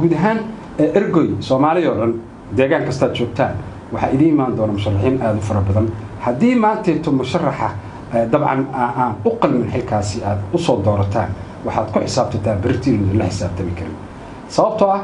guud ahaan ergoy Soomaaliya oo dhan deegaan kasta joogtaan waxa idin imaan doona musharaxiin aad u fara badan haddii maanta musharaxa dabcan aan u qalmin xilkaasi aad u soo doorataan waxaad ku xisaabtataa bertiin la xisaabtami karin sababtoo ah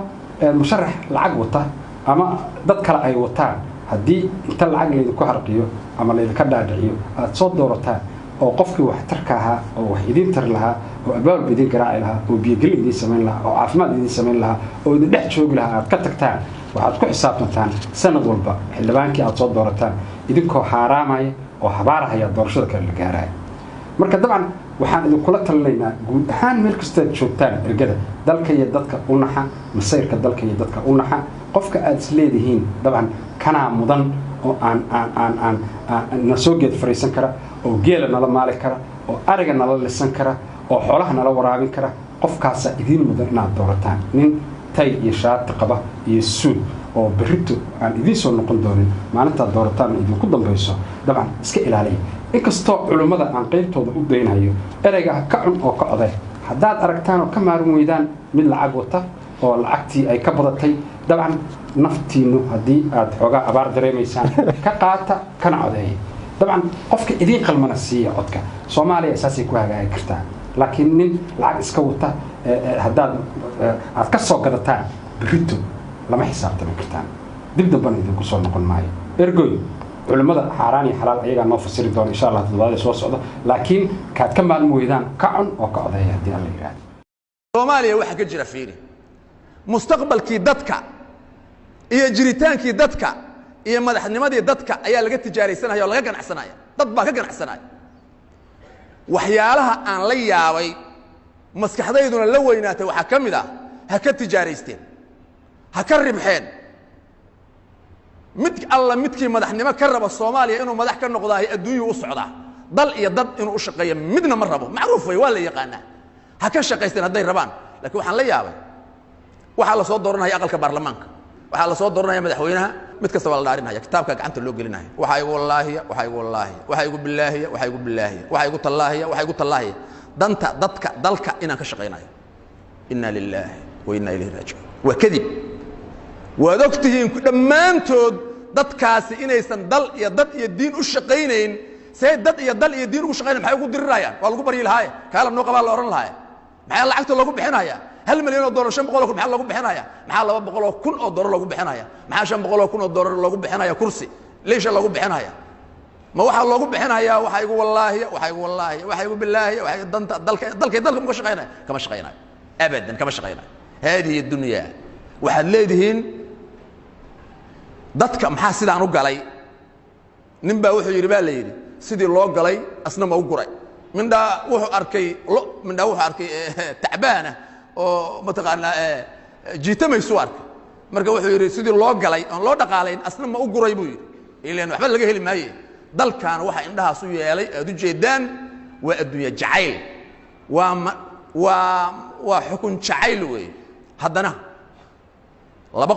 musharax lacag wata ama dad kale ay wataan haddii inta lacag leeyahay ku harqiyo ama leeyahay ka dhaadhiciyo aad soo doorataan oo qofkii wax tarka ahaa oo wax idin tar lahaa oo abaal idin garaaci lahaa oo biyo idin sameyn lahaa oo caafimaad idin sameyn lahaa oo idin dhex joogi lahaa aad ka tagtaan waxaad ku xisaabtantaan sanad walba xildhibaankii aad soo doorataan idinkoo xaaraamaya oo habaarahaya doorashada kale la gaaraya marka dabcan waxaan idin kula talinaynaa guud ahaan meel kasta joogtaan ergada dalka iyo dadka u naxa masayrka dalka iyo dadka u naxa qofka aad isleedihiin dabcan kana mudan oo aan nasoo geed fariisan kara oo geela nala maali kara oo ariga nala lisan kara oo xoolaha nala waraabin kara qofkaas idin mudan inaad doorataan nin tay iyo shaati qaba iyo suud oo berrito aan idin soo noqon doonin maalinta doorataan idin ku dambayso dabcan iska ilaaliya inkastoo culimada aan qaybtooda u daynayo erayga ka cun oo ka oday haddaad aragtaan oo ka maarin weydaan mid lacag wata oo lacagtii ay ka badatay dabcan naftiinu haddii aad xoogaa abaar dareemaysaan ka qaata kana codeeya dabcan qofka idin qalmana siiya codka Soomaaliya asaasay ku hagaagi kartaa laakiin nin lacag iska wata haddaad aad ka soo gadataan berrito lama xisaabtami kartaan dib dambana idinku soo noqon maayo ergoy culimada xaaraan iyo xalaal ayaga noo fasiri doona insha Allah toddobaadii soo socda laakiin kaad ka maalmo weydaan ka cun oo ka odeeya hadii alla yiraahdo Soomaaliya waxa ka jira fiiri mustaqbalkii dadka iyo jiritaankii dadka iyo madaxnimadii dadka ayaa laga tijaaraysanaya oo laga ganacsanaya dad baa ka ganacsanaya waxyaalaha aan la yaabay maskaxdayduna la weynaatay waxa kamid ah ha ka tijaaraysteen ha ka ribxeen mid alla midkii madaxnimo ka raba Soomaaliya inuu madax ka noqdo adduunyo u socda dal iyo dad inuu u shaqeeyo midna ma rabo macruuf way wala yaqaana ha ka shaqeysteen haday rabaan laakiin waxaan la yaabay waxa la soo dooranaya aqalka baarlamaanka waxa la soo dooranaya madaxweynaha mid kasta waa la dhaarinaya kitaabka gacanta loo gelinayo waxa igu wallaahi waxa igu wallaahi waxa igu billaahi waxa igu billaahi waxa igu tallaahi waxa igu tallaahi danta dadka dalka inaan ka shaqeynayo inna lillahi wa inna ilayhi raaji'un wa kadib wadogtihiin ku dhamaantood dadkaasi inaysan dal iyo dad iyo diin u shaqeynayn say dad iyo dal iyo diin ugu shaqeynayaan maxay ugu dirirayaan waa lagu bari lahaay kala noo qabaa la oran lahaay maxay lacagta lagu bixinaya $1 milyan $500 maxaa lagu bixinaya maxaa $200,000 lagu bixinaya maxaa $500,000 lagu bixinaya kursi leesha lagu bixinaya ma waxa lagu bixinaya waxa igu wallaahi waxa igu wallaahi waxa igu billaahi waxa danta dalka ma shaqeynaya kama shaqeynaya abadan kama shaqeynaya هذه الدنيا waxaad leedihiin dadka maxaa sidaan u galay nin baa wuxuu yiri baa la yiri sidii loo galay asna ma u guray minda wuxuu arkay tacbaana oo mataqaana jiitamaysu arkay marka wuxuu yiri sidii loo galay aan loo dhaqaalayn asna ma u guray buu yiri ileen waxba laga heli maayo dalkan waxa indhahaas u yeelay aad u jeedaan waa adduunyo jacayl waa xukun jacayl weey haddana laba